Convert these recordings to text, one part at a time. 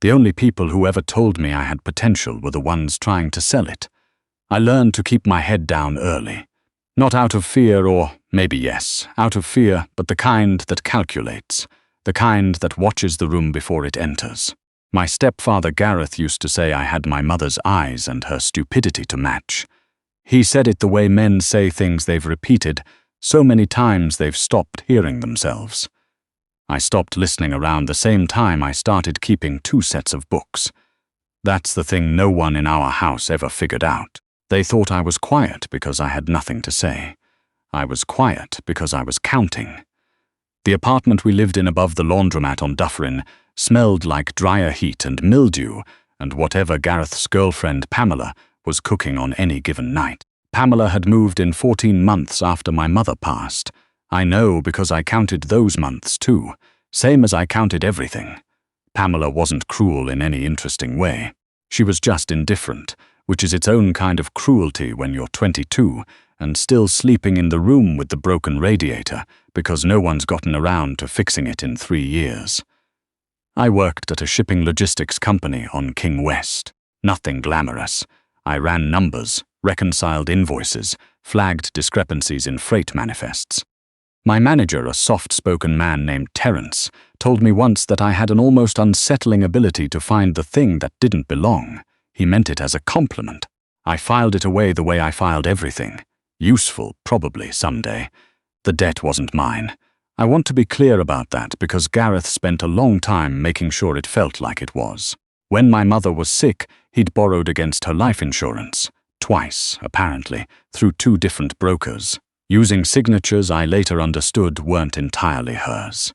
The only people who ever told me I had potential were the ones trying to sell it. I learned to keep my head down early. Not out of fear, or maybe yes, out of fear, but the kind that calculates, the kind that watches the room before it enters. My stepfather Gareth used to say I had my mother's eyes and her stupidity to match. He said it the way men say things they've repeated so many times they've stopped hearing themselves. I stopped listening around the same time I started keeping 2 sets of books. That's the thing no one in our house ever figured out. They thought I was quiet because I had nothing to say. I was quiet because I was counting. The apartment we lived in above the laundromat on Dufferin smelled like dryer heat and mildew and whatever Gareth's girlfriend Pamela was cooking on any given night. Pamela had moved in 14 months after my mother passed. I know because I counted those months too, same as I counted everything. Pamela wasn't cruel in any interesting way. She was just indifferent, which is its own kind of cruelty when you're 22 and still sleeping in the room with the broken radiator because no one's gotten around to fixing it in 3 years. I worked at a shipping logistics company on King West. Nothing glamorous. I ran numbers, reconciled invoices, flagged discrepancies in freight manifests. My manager, a soft-spoken man named Terence, told me once that I had an almost unsettling ability to find the thing that didn't belong. He meant it as a compliment. I filed it away the way I filed everything. Useful, probably, someday. The debt wasn't mine. I want to be clear about that because Gareth spent a long time making sure it felt like it was. When my mother was sick, he'd borrowed against her life insurance. Twice, apparently, through 2 different brokers. Using signatures I later understood weren't entirely hers.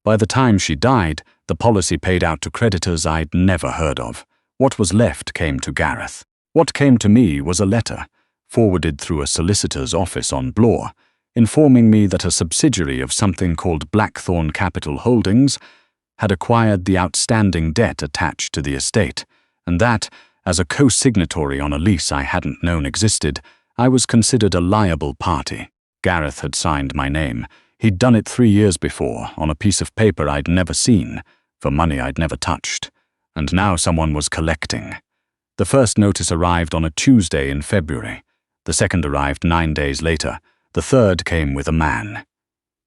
By the time she died, the policy paid out to creditors I'd never heard of. What was left came to Gareth. What came to me was a letter, forwarded through a solicitor's office on Bloor, informing me that a subsidiary of something called Blackthorn Capital Holdings had acquired the outstanding debt attached to the estate, and that, as a co-signatory on a lease I hadn't known existed, I was considered a liable party. Gareth had signed my name. He'd done it 3 years before, on a piece of paper I'd never seen, for money I'd never touched. And now someone was collecting. The first notice arrived on a Tuesday in February. The second arrived 9 days later. The third came with a man.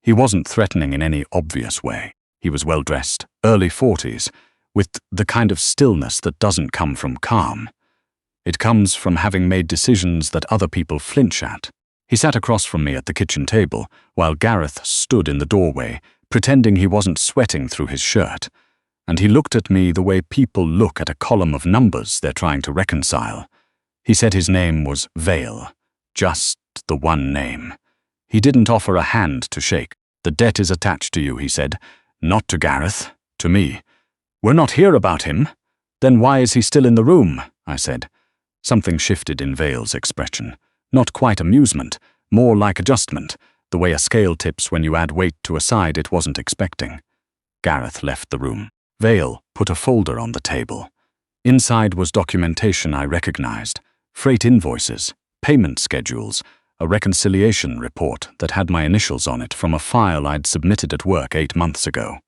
He wasn't threatening in any obvious way. He was well-dressed, early 40s, with the kind of stillness that doesn't come from calm. It comes from having made decisions that other people flinch at. He sat across from me at the kitchen table, while Gareth stood in the doorway, pretending he wasn't sweating through his shirt. And he looked at me the way people look at a column of numbers they're trying to reconcile. He said his name was Vale. Just the one name. He didn't offer a hand to shake. "The debt is attached to you," he said. "Not to Gareth, to me." "We're not here about him." "Then why is he still in the room?" I said. Something shifted in Vale's expression. Not quite amusement, more like adjustment, the way a scale tips when you add weight to a side it wasn't expecting. Gareth left the room. Vale put a folder on the table. Inside was documentation I recognized, freight invoices, payment schedules, a reconciliation report that had my initials on it from a file I'd submitted at work 8 months ago.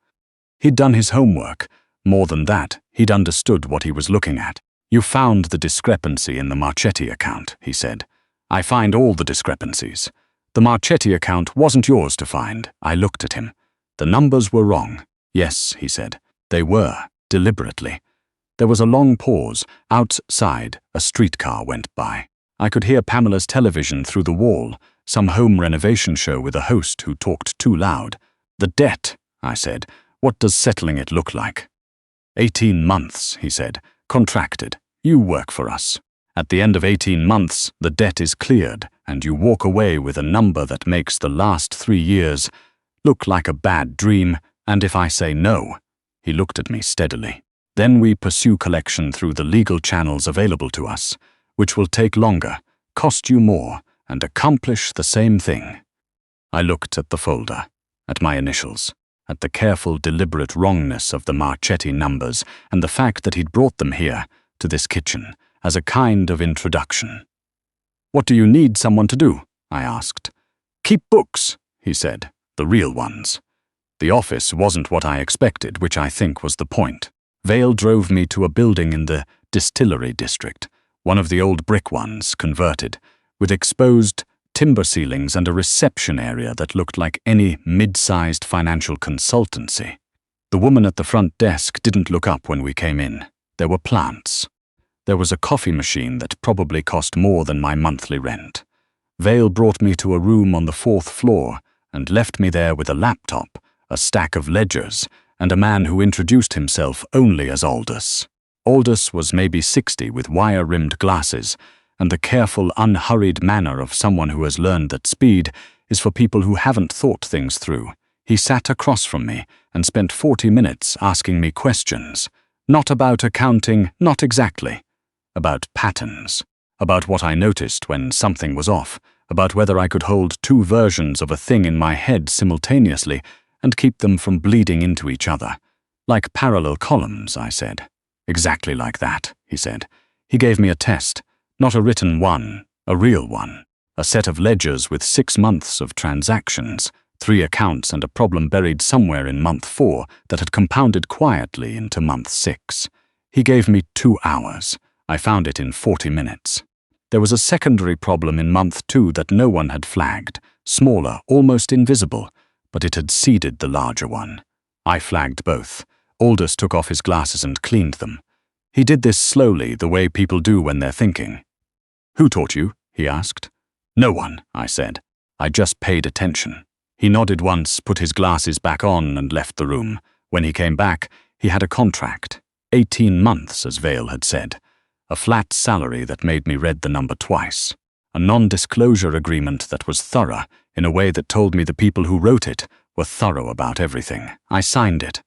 He'd done his homework. More than that, he'd understood what he was looking at. "You found the discrepancy in the Marchetti account," he said. "I find all the discrepancies. The Marchetti account wasn't yours to find." I looked at him. "The numbers were wrong." "Yes," he said. "They were, deliberately." There was a long pause. Outside, a streetcar went by. I could hear Pamela's television through the wall, some home renovation show with a host who talked too loud. "The debt," I said. "What does settling it look like?" 18 months, he said. "Contracted. You work for us. At the end of 18 months, the debt is cleared, and you walk away with a number that makes the last 3 years look like a bad dream, and if I say no," he looked at me steadily, "then we pursue collection through the legal channels available to us, which will take longer, cost you more, and accomplish the same thing." I looked at the folder, at my initials, at the careful, deliberate wrongness of the Marchetti numbers, and the fact that he'd brought them here, to this kitchen, as a kind of introduction. "What do you need someone to do?" I asked. "Keep books," he said, "the real ones." The office wasn't what I expected, which I think was the point. Vale drove me to a building in the distillery district, one of the old brick ones, converted, with exposed timber ceilings and a reception area that looked like any mid-sized financial consultancy. The woman at the front desk didn't look up when we came in. There were plants. There was a coffee machine that probably cost more than my monthly rent. Vale brought me to a room on the 4th floor and left me there with a laptop, a stack of ledgers, and a man who introduced himself only as Aldous. Aldous was maybe 60 with wire-rimmed glasses, and the careful, unhurried manner of someone who has learned that speed is for people who haven't thought things through. He sat across from me and spent 40 minutes asking me questions. Not about accounting, not exactly. About patterns. About what I noticed when something was off. About whether I could hold two versions of a thing in my head simultaneously and keep them from bleeding into each other. Like parallel columns, I said. Exactly like that, he said. He gave me a test. Not a written one, a real one. A set of ledgers with 6 months of transactions, 3 accounts and a problem buried somewhere in month 4 that had compounded quietly into month 6. He gave me 2 hours. I found it in 40 minutes. There was a secondary problem in month 2 that no one had flagged, smaller, almost invisible, but it had seeded the larger one. I flagged both. Aldous took off his glasses and cleaned them. He did this slowly, the way people do when they're thinking. "Who taught you?" he asked. "No one," I said. I just paid attention. He nodded once, put his glasses back on, and left the room. When he came back, he had a contract. 18 months, as Vale had said. A flat salary that made me read the number twice. A non-disclosure agreement that was thorough, in a way that told me the people who wrote it were thorough about everything. I signed it.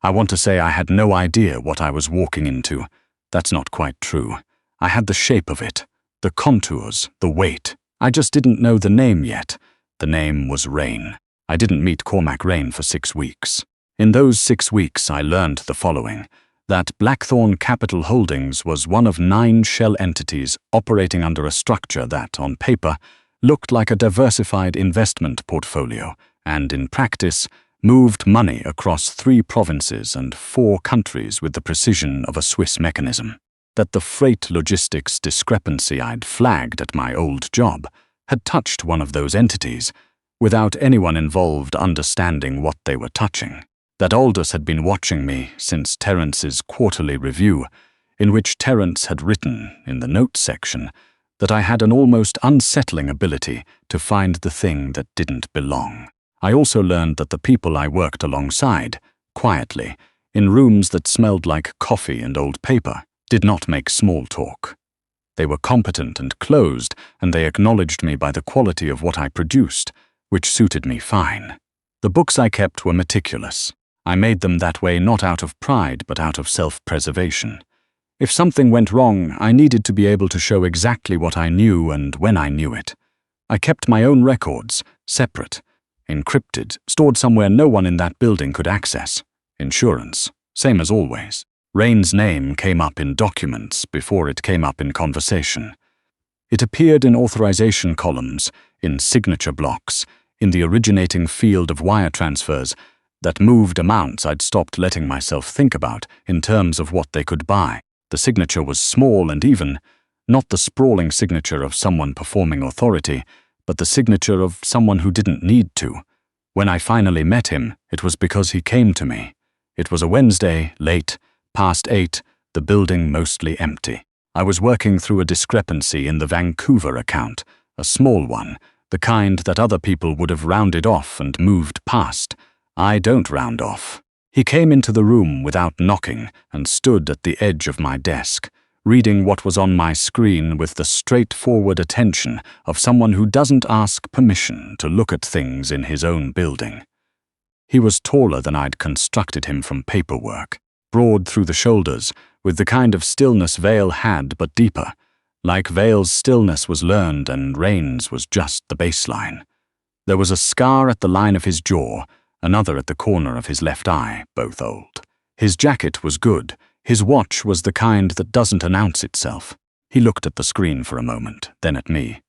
I want to say I had no idea what I was walking into. That's not quite true. I had the shape of it, the contours, the weight. I just didn't know the name yet. The name was Rain. I didn't meet Cormac Rain for 6 weeks. In those 6 weeks, I learned the following. That Blackthorn Capital Holdings was one of 9 shell entities operating under a structure that, on paper, looked like a diversified investment portfolio, and in practice, moved money across 3 provinces and 4 countries with the precision of a Swiss mechanism. That the freight logistics discrepancy I'd flagged at my old job had touched one of those entities, without anyone involved understanding what they were touching. That Aldous had been watching me since Terence's quarterly review, in which Terence had written, in the notes section, that I had an almost unsettling ability to find the thing that didn't belong. I also learned that the people I worked alongside, quietly, in rooms that smelled like coffee and old paper, did not make small talk. They were competent and closed, and they acknowledged me by the quality of what I produced, which suited me fine. The books I kept were meticulous. I made them that way not out of pride, but out of self-preservation. If something went wrong, I needed to be able to show exactly what I knew and when I knew it. I kept my own records, separate, encrypted, stored somewhere no one in that building could access. Insurance, same as always. Rain's name came up in documents before it came up in conversation. It appeared in authorization columns, in signature blocks, in the originating field of wire transfers that moved amounts I'd stopped letting myself think about in terms of what they could buy. The signature was small and even, not the sprawling signature of someone performing authority, but the signature of someone who didn't need to. When I finally met him, it was because he came to me. It was a Wednesday, late, past 8, the building mostly empty. I was working through a discrepancy in the Vancouver account, a small one, the kind that other people would have rounded off and moved past. I don't round off. He came into the room without knocking and stood at the edge of my desk, reading what was on my screen with the straightforward attention of someone who doesn't ask permission to look at things in his own building. He was taller than I'd constructed him from paperwork, broad through the shoulders, with the kind of stillness Vale had but deeper. Like Vale's stillness was learned and Rain's was just the baseline. There was a scar at the line of his jaw, another at the corner of his left eye, both old. His jacket was good. His watch was the kind that doesn't announce itself. He looked at the screen for a moment, then at me.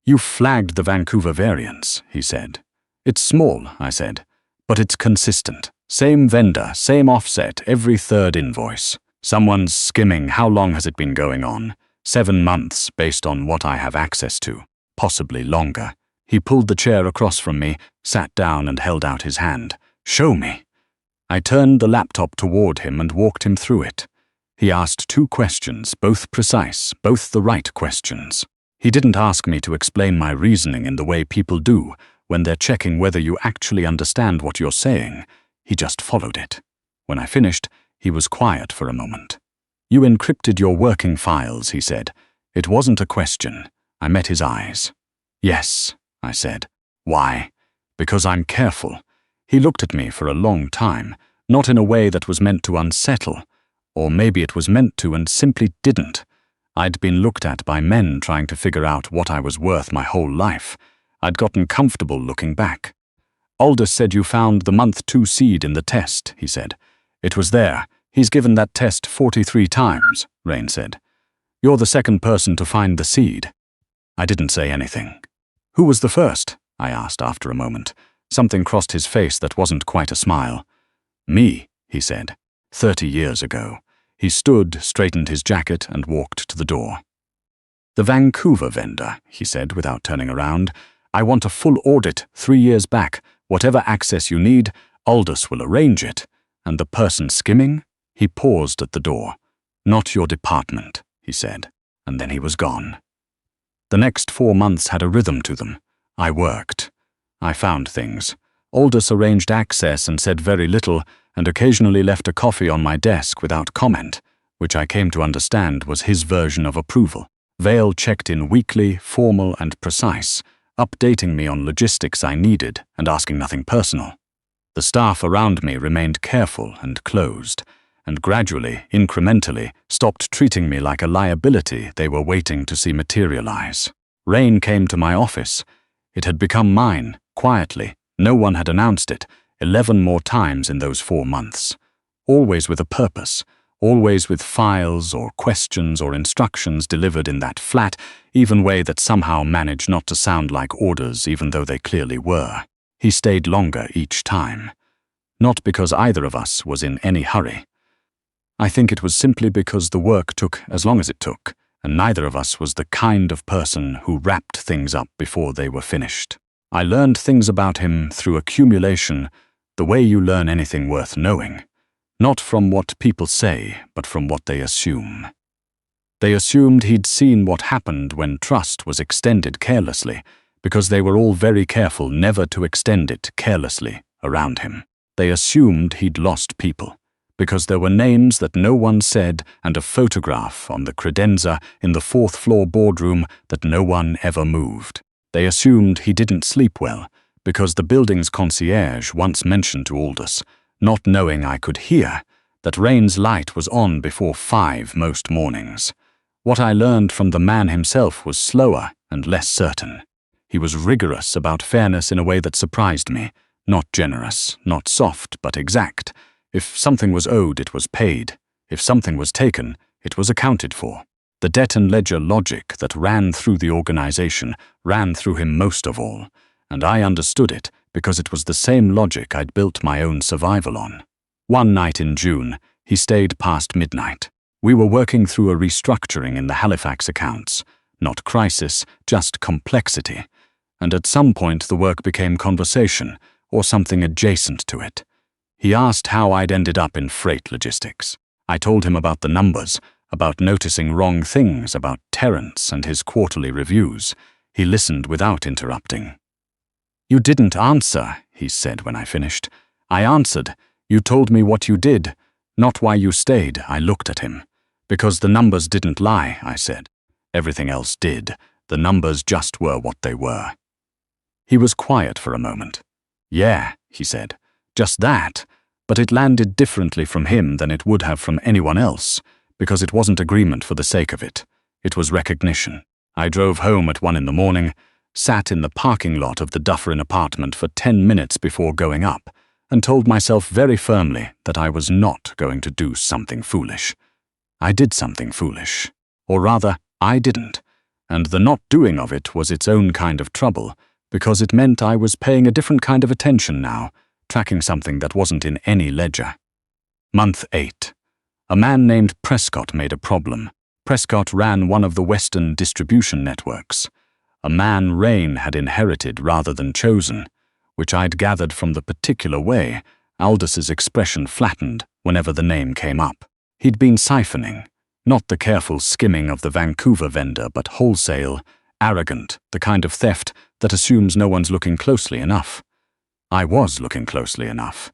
"You flagged the Vancouver variance," he said. "It's small," I said, "but it's consistent. Same vendor, same offset, every third invoice. Someone's skimming. How long has it been going on? 7 months, based on what I have access to. Possibly longer. He pulled the chair across from me, sat down and held out his hand. Show me. I turned the laptop toward him and walked him through it. He asked 2 questions, both precise, both the right questions. He didn't ask me to explain my reasoning in the way people do when they're checking whether you actually understand what you're saying. He just followed it. When I finished, he was quiet for a moment. You encrypted your working files, he said. It wasn't a question. I met his eyes. Yes, I said. Why? Because I'm careful. He looked at me for a long time, not in a way that was meant to unsettle, or maybe it was meant to and simply didn't. I'd been looked at by men trying to figure out what I was worth my whole life. I'd gotten comfortable looking back. Aldous said you found the month 2 seed in the test, he said. It was there. He's given that test 43 times, Rain said. You're the second person to find the seed. I didn't say anything. Who was the first? I asked after a moment. Something crossed his face that wasn't quite a smile. Me, he said. 30 years ago. He stood, straightened his jacket, and walked to the door. The Vancouver vendor, he said without turning around. I want a full audit 3 years back. Whatever access you need, Aldous will arrange it. And the person skimming? He paused at the door. Not your department, he said, and then he was gone. The next 4 months had a rhythm to them. I worked. I found things. Aldous arranged access and said very little, and occasionally left a coffee on my desk without comment, which I came to understand was his version of approval. Vale checked in weekly, formal and precise, updating me on logistics I needed and asking nothing personal. The staff around me remained careful and closed, and gradually, incrementally, stopped treating me like a liability they were waiting to see materialize. Rain came to my office. It had become mine, quietly. No one had announced it, 11 more times in those 4 months. Always with a purpose, always with files or questions or instructions delivered in that flat, even way that somehow managed not to sound like orders even though they clearly were. He stayed longer each time. Not because either of us was in any hurry. I think it was simply because the work took as long as it took, and neither of us was the kind of person who wrapped things up before they were finished. I learned things about him through accumulation, the way you learn anything worth knowing. Not from what people say, but from what they assume. They assumed he'd seen what happened when trust was extended carelessly, because they were all very careful never to extend it carelessly around him. They assumed he'd lost people, because there were names that no one said and a photograph on the credenza in the 4th floor boardroom that no one ever moved. They assumed he didn't sleep well, because the building's concierge once mentioned to Aldous, not knowing I could hear, that Rain's light was on before 5 most mornings. What I learned from the man himself was slower and less certain. He was rigorous about fairness in a way that surprised me, not generous, not soft, but exact. If something was owed, it was paid. If something was taken, it was accounted for. The debt and ledger logic that ran through the organization ran through him most of all, and I understood it because it was the same logic I'd built my own survival on. One night in June, he stayed past midnight. We were working through a restructuring in the Halifax accounts. Not crisis, just complexity. And at some point the work became conversation, or something adjacent to it. He asked how I'd ended up in freight logistics. I told him about the numbers, about noticing wrong things, about Terence and his quarterly reviews. He listened without interrupting. You didn't answer, he said when I finished. I answered. You told me what you did, not why you stayed. I looked at him. Because the numbers didn't lie, I said. Everything else did. The numbers just were what they were. He was quiet for a moment. Yeah, he said. Just that, but it landed differently from him than it would have from anyone else, because it wasn't agreement for the sake of it. It was recognition. I drove home at 1 a.m, sat in the parking lot of the Dufferin apartment for 10 minutes before going up, and told myself very firmly that I was not going to do something foolish. I did something foolish. Or rather, I didn't, and the not doing of it was its own kind of trouble, because it meant I was paying a different kind of attention now, tracking something that wasn't in any ledger. Month 8. A man named Prescott made a problem. Prescott ran one of the Western distribution networks. A man Rain had inherited rather than chosen, which I'd gathered from the particular way Aldous' expression flattened whenever the name came up. He'd been siphoning, not the careful skimming of the Vancouver vendor, but wholesale, arrogant, the kind of theft that assumes no one's looking closely enough. I was looking closely enough.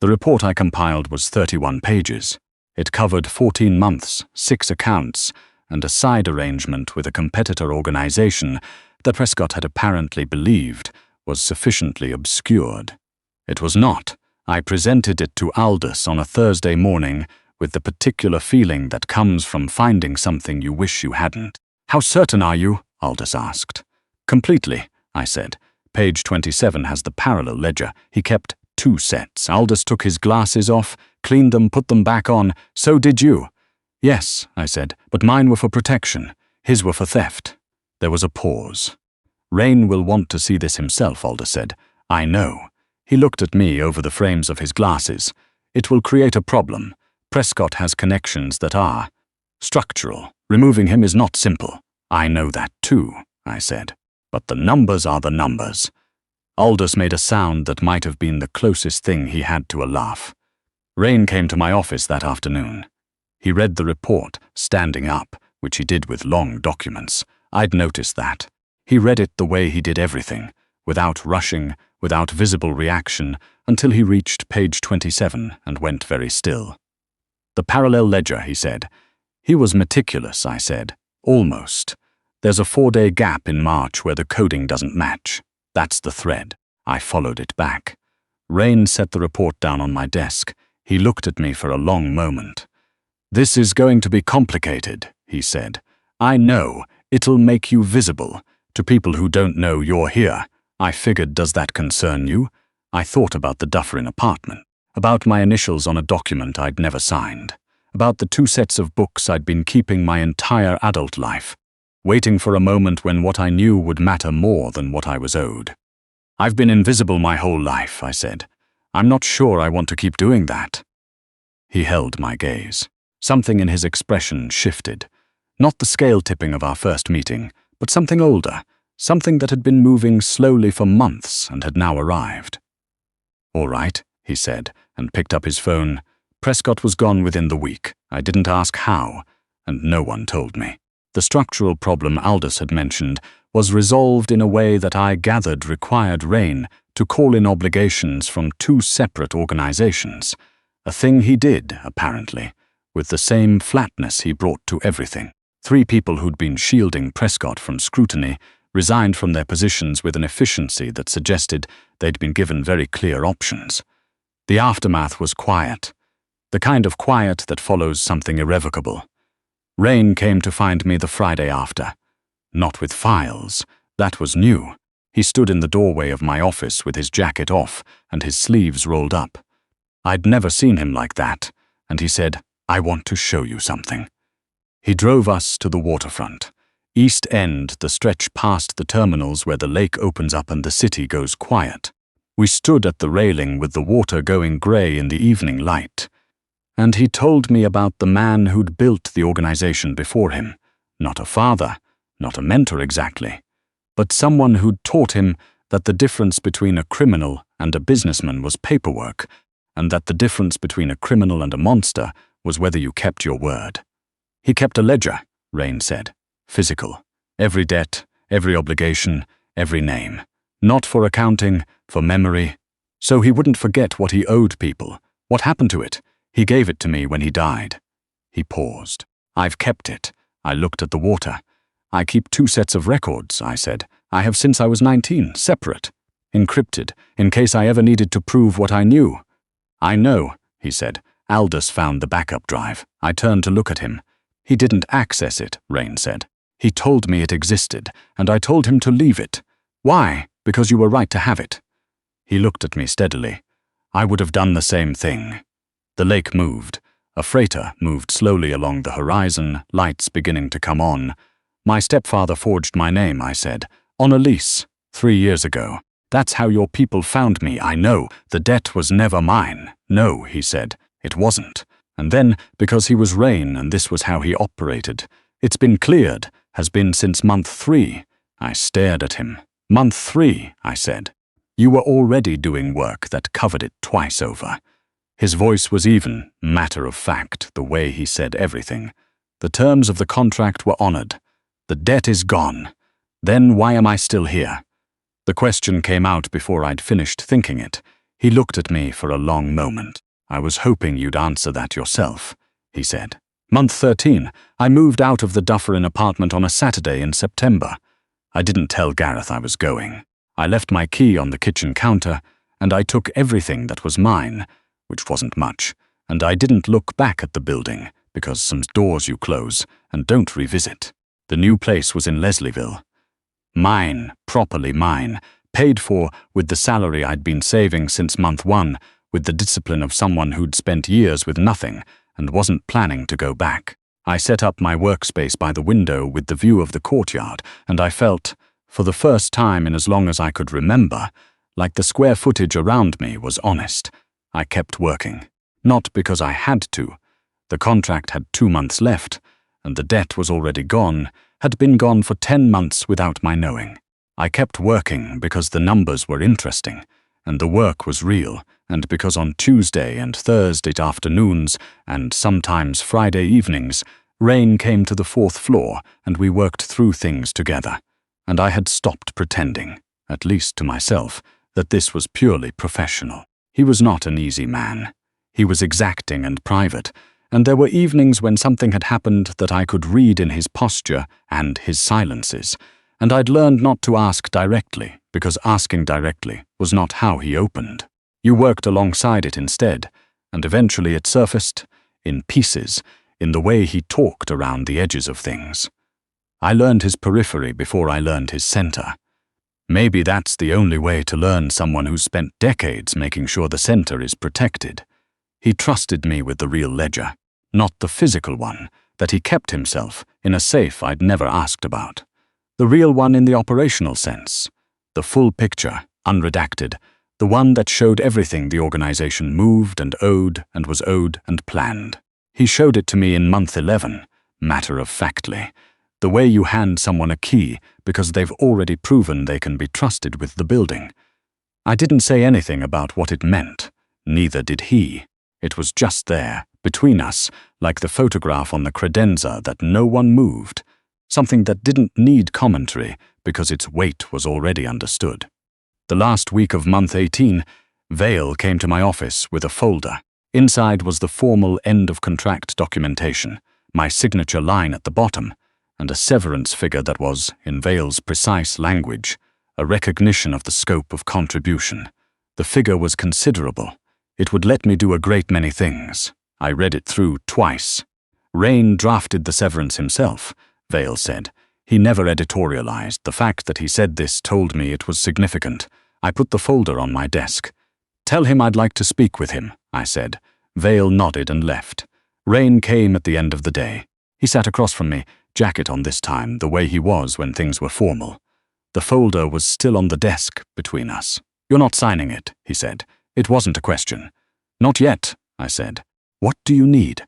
The report I compiled was 31 pages. It covered 14 months, 6 accounts, and a side arrangement with a competitor organization that Prescott had apparently believed was sufficiently obscured. It was not. I presented it to Aldous on a Thursday morning with the particular feeling that comes from finding something you wish you hadn't. "How certain are you?" Aldous asked. "Completely," I said. Page 27 has the parallel ledger. He kept 2 sets. Aldous took his glasses off, cleaned them, put them back on. "So did you?" "Yes," I said, "but mine were for protection. His were for theft." There was a pause. "Rain will want to see this himself," Aldous said. "I know." He looked at me over the frames of his glasses. "It will create a problem. Prescott has connections that are structural. Removing him is not simple." "I know that too," I said. "But the numbers are the numbers." Aldous made a sound that might have been the closest thing he had to a laugh. Rain came to my office that afternoon. He read the report, standing up, which he did with long documents. I'd noticed that. He read it the way he did everything, without rushing, without visible reaction, until he reached page 27 and went very still. "The parallel ledger," he said. "He was meticulous," I said. "Almost. There's a 4-day gap in March where the coding doesn't match. That's the thread." I followed it back. Rain set the report down on my desk. He looked at me for a long moment. "This is going to be complicated," he said. "I know. It'll make you visible. To people who don't know you're here. I figured, does that concern you?" I thought about the Dufferin apartment, about my initials on a document I'd never signed, about the 2 sets of books I'd been keeping my entire adult life, waiting for a moment when what I knew would matter more than what I was owed. "I've been invisible my whole life," I said. "I'm not sure I want to keep doing that." He held my gaze. Something in his expression shifted. Not the scale tipping of our first meeting, but something older, something that had been moving slowly for months and had now arrived. "All right," he said, and picked up his phone. "Prescott was gone within the week. I didn't ask how, and no one told me." The structural problem Aldous had mentioned was resolved in a way that I gathered required Rain to call in obligations from 2 separate organizations, a thing he did, apparently, with the same flatness he brought to everything. 3 people who'd been shielding Prescott from scrutiny resigned from their positions with an efficiency that suggested they'd been given very clear options. The aftermath was quiet, the kind of quiet that follows something irrevocable. Rain came to find me the Friday after. Not with files. That was new. He stood in the doorway of my office with his jacket off and his sleeves rolled up. I'd never seen him like that, and he said, "I want to show you something." He drove us to the waterfront. East End, the stretch past the terminals where the lake opens up and the city goes quiet. We stood at the railing with the water going grey in the evening light. And he told me about the man who'd built the organization before him. Not a father, not a mentor exactly, but someone who'd taught him that the difference between a criminal and a businessman was paperwork, and that the difference between a criminal and a monster was whether you kept your word. He kept a ledger, Rain said. Physical. Every debt, every obligation, every name. Not for accounting, for memory. So he wouldn't forget what he owed people. What happened to it? He gave it to me when he died. He paused. "I've kept it." I looked at the water. "I keep 2 sets of records," I said. "I have since I was 19, separate. Encrypted, in case I ever needed to prove what I knew." "I know," he said. "Aldous found the backup drive." I turned to look at him. "He didn't access it," Rain said. "He told me it existed, and I told him to leave it." "Why? Because you were right to have it." He looked at me steadily. "I would have done the same thing." The lake moved. A freighter moved slowly along the horizon, lights beginning to come on. "My stepfather forged my name," I said, "on a lease, 3 years ago. That's how your people found me, I know. The debt was never mine. No, he said, it wasn't. And then, because he was Rain and this was how he operated, it's been cleared, has been since month 3. I stared at him. Month 3, I said. You were already doing work that covered it twice over. His voice was even, matter of fact, the way he said everything. The terms of the contract were honored. The debt is gone. Then why am I still here? The question came out before I'd finished thinking it. He looked at me for a long moment. I was hoping you'd answer that yourself, he said. Month 13, I moved out of the Dufferin apartment on a Saturday in September. I didn't tell Gareth I was going. I left my key on the kitchen counter, and I took everything that was mine, which wasn't much, and I didn't look back at the building, because some doors you close and don't revisit. The new place was in Leslieville. Mine, properly mine, paid for with the salary I'd been saving since month 1, with the discipline of someone who'd spent years with nothing and wasn't planning to go back. I set up my workspace by the window with the view of the courtyard, and I felt, for the first time in as long as I could remember, like the square footage around me was honest. I kept working. Not because I had to. The contract had 2 months left, and the debt was already gone, had been gone for 10 months without my knowing. I kept working because the numbers were interesting, and the work was real, and because on Tuesday and Thursday afternoons, and sometimes Friday evenings, Rain came to the 4th floor and we worked through things together. And I had stopped pretending, at least to myself, that this was purely professional. He was not an easy man. He was exacting and private, and there were evenings when something had happened that I could read in his posture and his silences, and I'd learned not to ask directly, because asking directly was not how he opened. You worked alongside it instead, and eventually it surfaced, in pieces, in the way he talked around the edges of things. I learned his periphery before I learned his center. Maybe that's the only way to learn someone who's spent decades making sure the center is protected. He trusted me with the real ledger, not the physical one, that he kept himself in a safe I'd never asked about. The real one in the operational sense. The full picture, unredacted, the one that showed everything the organization moved and was owed and planned. He showed it to me in month 11, matter-of-factly. The way you hand someone a key because they've already proven they can be trusted with the building. I didn't say anything about what it meant, neither did he. It was just there, between us, like the photograph on the credenza that no one moved, something that didn't need commentary because its weight was already understood. The last week of month 18, Vale came to my office with a folder. Inside was the formal end-of-contract documentation, my signature line at the bottom, and a severance figure that was, in Vale's precise language, a recognition of the scope of contribution. The figure was considerable. It would let me do a great many things. I read it through twice. Rain drafted the severance himself, Vale said. He never editorialized. The fact that he said this told me it was significant. I put the folder on my desk. Tell him I'd like to speak with him, I said. Vale nodded and left. Rain came at the end of the day. He sat across from me, jacket on this time, the way he was when things were formal. The folder was still on the desk between us. You're not signing it, he said. It wasn't a question. Not yet, I said. What do you need?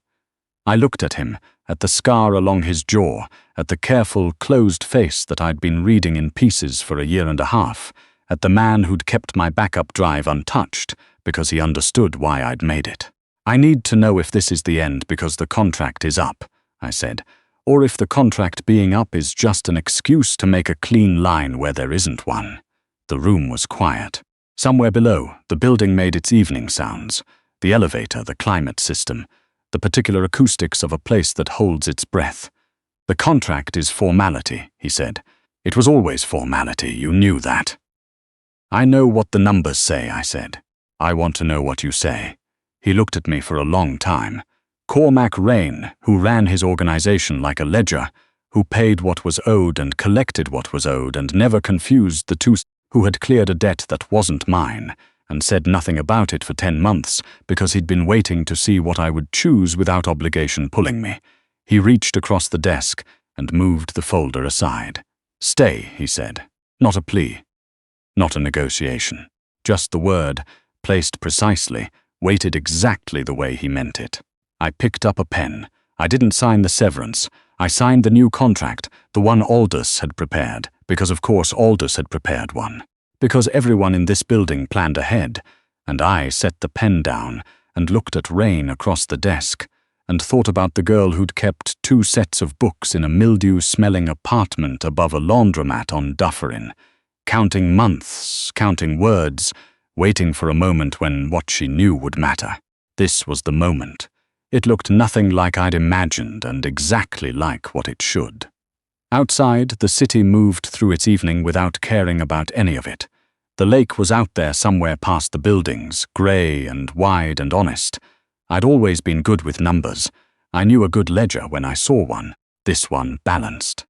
I looked at him, at the scar along his jaw, at the careful, closed face that I'd been reading in pieces for a year and a half, at the man who'd kept my backup drive untouched because he understood why I'd made it. I need to know if this is the end because the contract is up, I said, or if the contract being up is just an excuse to make a clean line where there isn't one. The room was quiet. Somewhere below, the building made its evening sounds, the elevator, the climate system, the particular acoustics of a place that holds its breath. The contract is formality, he said. It was always formality, you knew that. I know what the numbers say, I said. I want to know what you say. He looked at me for a long time. Cormac Rain, who ran his organization like a ledger, who paid what was owed and collected what was owed and never confused the two, who had cleared a debt that wasn't mine, and said nothing about it for 10 months because he'd been waiting to see what I would choose without obligation pulling me. He reached across the desk and moved the folder aside. Stay, he said. Not a plea. Not a negotiation. Just the word, placed precisely, weighted exactly the way he meant it. I picked up a pen. I didn't sign the severance. I signed the new contract, the one Aldous had prepared, because of course Aldous had prepared one. Because everyone in this building planned ahead, and I set the pen down and looked at Rain across the desk, and thought about the girl who'd kept 2 sets of books in a mildew-smelling apartment above a laundromat on Dufferin, counting months, counting words, waiting for a moment when what she knew would matter. This was the moment. It looked nothing like I'd imagined and exactly like what it should. Outside, the city moved through its evening without caring about any of it. The lake was out there somewhere past the buildings, grey and wide and honest. I'd always been good with numbers. I knew a good ledger when I saw one. This one balanced.